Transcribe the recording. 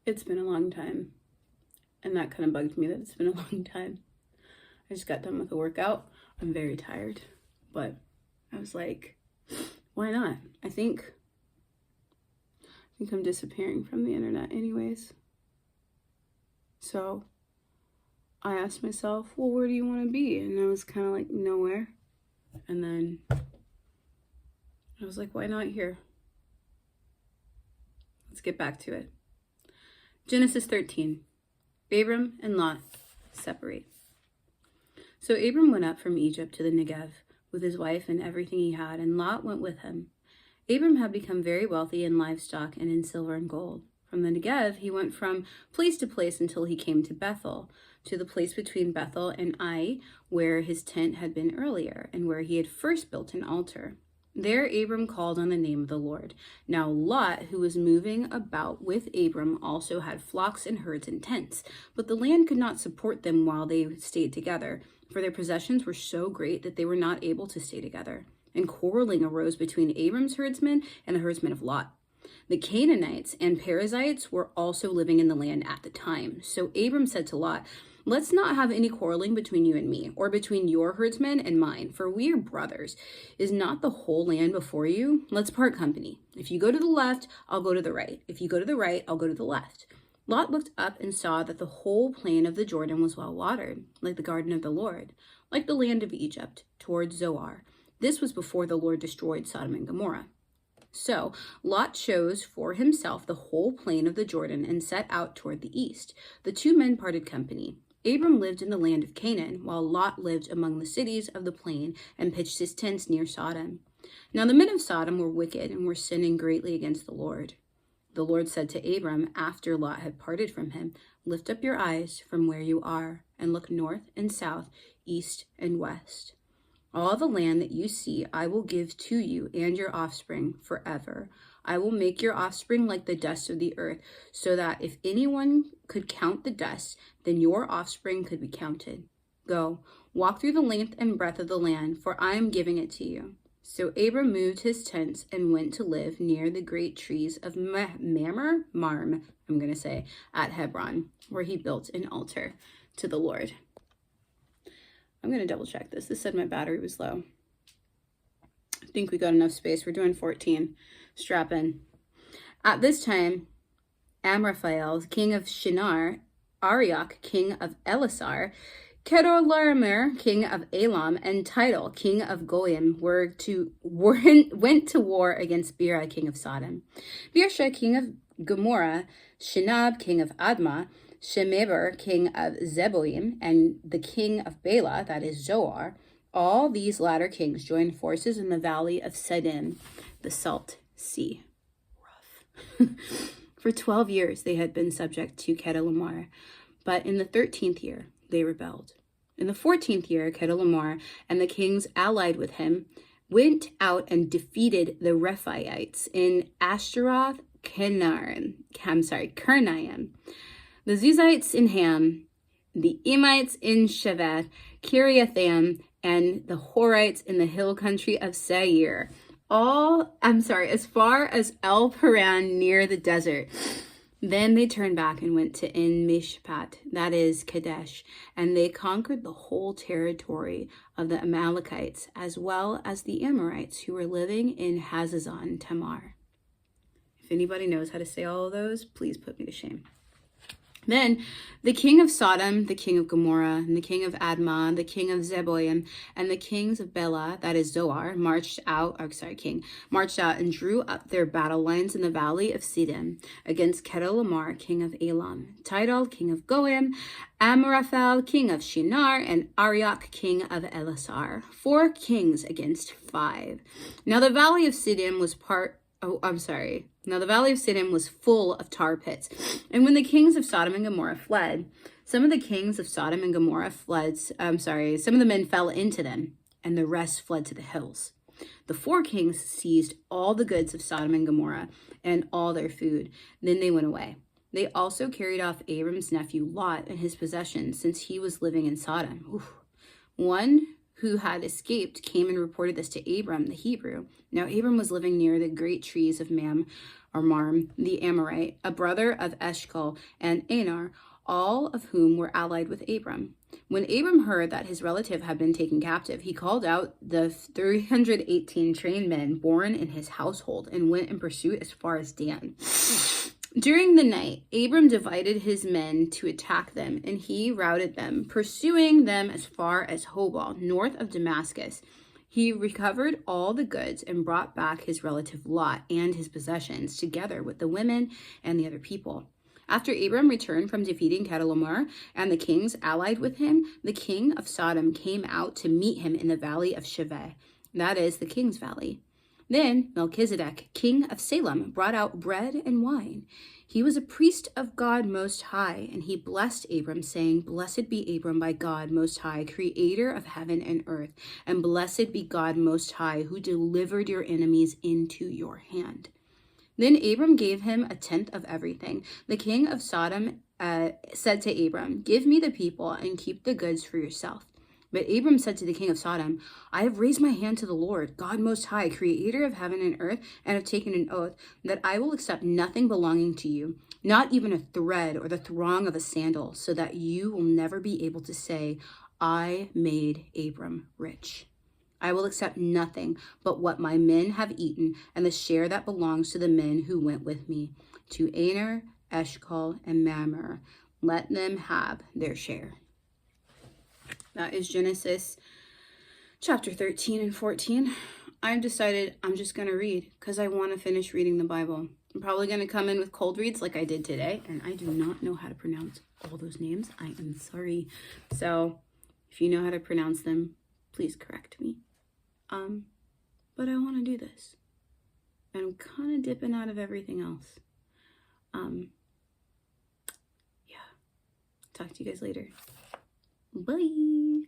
It's been a long time. And that kind of bugged me that it's been a long time. I just got done with a workout. I'm very tired. But I was like, why not? I think I'm disappearing from the internet anyways. So I asked myself, well, where do you want to be? And I was kind of like, nowhere. And then I was like, why not here? Let's get back to it. Genesis 13. Abram and Lot separate. So Abram went up from Egypt to the Negev with his wife and everything he had, and Lot went with him. Abram had become very wealthy in livestock and in silver and gold. From the Negev, he went from place to place until he came to Bethel, to the place between Bethel and Ai, where his tent had been earlier, and where he had first built an altar. There Abram called on the name of the Lord. Now Lot, who was moving about with Abram, also had flocks and herds and tents, but the land could not support them while they stayed together, for their possessions were so great that they were not able to stay together. And quarreling arose between Abram's herdsmen and the herdsmen of Lot. The Canaanites and Perizzites were also living in the land at the time. So Abram said to Lot, let's not have any quarreling between you and me, or between your herdsmen and mine, for we are brothers. Is not the whole land before you? Let's part company. If you go to the left, I'll go to the right. If you go to the right, I'll go to the left. Lot looked up and saw that the whole plain of the Jordan was well watered, like the garden of the Lord, like the land of Egypt, towards Zoar. This was before the Lord destroyed Sodom and Gomorrah. So Lot chose for himself the whole plain of the Jordan and set out toward the east. The two men parted company. Abram lived in the land of Canaan, while Lot lived among the cities of the plain and pitched his tents near Sodom. Now the men of Sodom were wicked and were sinning greatly against the Lord. The Lord said to Abram, after Lot had parted from him, lift up your eyes from where you are, and look north and south, east and west. All the land that you see I will give to you and your offspring forever. I will make your offspring like the dust of the earth, so that if anyone could count the dust, then your offspring could be counted. Go, walk through the length and breadth of the land, for I am giving it to you. So Abram moved his tents and went to live near the great trees of Marm, at Hebron, where he built an altar to the Lord. I'm going to double check this. This said my battery was low. I think we got enough space. We're doing 14. Strap in. At this time, Amraphel, king of Shinar, Arioch, king of Elasar, Kedorlaomer, king of Elam, and Tidal, king of Goyim, went to war against Bera, king of Sodom. Birsha, king of Gomorrah, Shinab, king of Admah, Shemeber, king of Zeboim, and the king of Bela, that is Zoar. All these latter kings joined forces in the valley of Siddim, the Salt Sea. Rough. For 12 years they had been subject to Kedorlaomer, but in the 13th year they rebelled. In the 14th year, Kedorlaomer and the kings allied with him went out and defeated the Rephaites in Ashtaroth, Karnaim, the Zuzites in Ham, the Emites in Shevath, Kiriathaim, and the Horites in the hill country of Seir. As far as El Paran near the desert. Then they turned back and went to En Mishpat, that is Kadesh, and they conquered the whole territory of the Amalekites, as well as the Amorites who were living in Hazazon Tamar. If anybody knows how to say all of those, please put me to shame. Then the king of Sodom, the king of Gomorrah, and the king of Admah, the king of Zeboim, and the kings of Bela, that is Zoar, marched out and drew up their battle lines in the valley of Siddim against Kedorlaomer, king of Elam, Tidal, king of Goyim, Amraphel, king of Shinar, and Arioch, king of Elasar. 4 kings against 5. Now the valley of Siddim was Now the valley of Siddim was full of tar pits. And when the kings of Sodom and Gomorrah fled, some of the men fell into them, and the rest fled to the hills. The 4 kings seized all the goods of Sodom and Gomorrah and all their food. Then they went away. They also carried off Abram's nephew Lot and his possessions, since he was living in Sodom. 1 who had escaped, came and reported this to Abram, the Hebrew. Now Abram was living near the great trees of Marm, the Amorite, a brother of Eshcol and Anar, all of whom were allied with Abram. When Abram heard that his relative had been taken captive, he called out the 318 trained men born in his household and went in pursuit as far as Dan. During the night, Abram divided his men to attack them, and he routed them, pursuing them as far as Hobah, north of Damascus. He recovered all the goods and brought back his relative Lot and his possessions, together with the women and the other people. After Abram returned from defeating Chedorlaomer and the kings allied with him, the king of Sodom came out to meet him in the valley of Shaveh, that is, the king's valley. Then Melchizedek, king of Salem, brought out bread and wine. He was a priest of God Most High, and he blessed Abram, saying, "Blessed be Abram by God Most High, creator of heaven and earth, and blessed be God Most High, who delivered your enemies into your hand." Then Abram gave him a tenth of everything. The king of Sodom said to Abram, "Give me the people and keep the goods for yourself." But Abram said to the king of Sodom, "I have raised my hand to the Lord, God Most High, creator of heaven and earth, and have taken an oath that I will accept nothing belonging to you, not even a thread or the thong of a sandal, so that you will never be able to say, 'I made Abram rich.' I will accept nothing but what my men have eaten and the share that belongs to the men who went with me, to Aner, Eshcol, and Mamre. Let them have their share." That is Genesis chapter 13 and 14. I've decided I'm just going to read because I want to finish reading the Bible. I'm probably going to come in with cold reads like I did today, and I do not know how to pronounce all those names. I am sorry. So if you know how to pronounce them, please correct me. But I want to do this. And I'm kind of dipping out of everything else. Yeah. Talk to you guys later. Bye.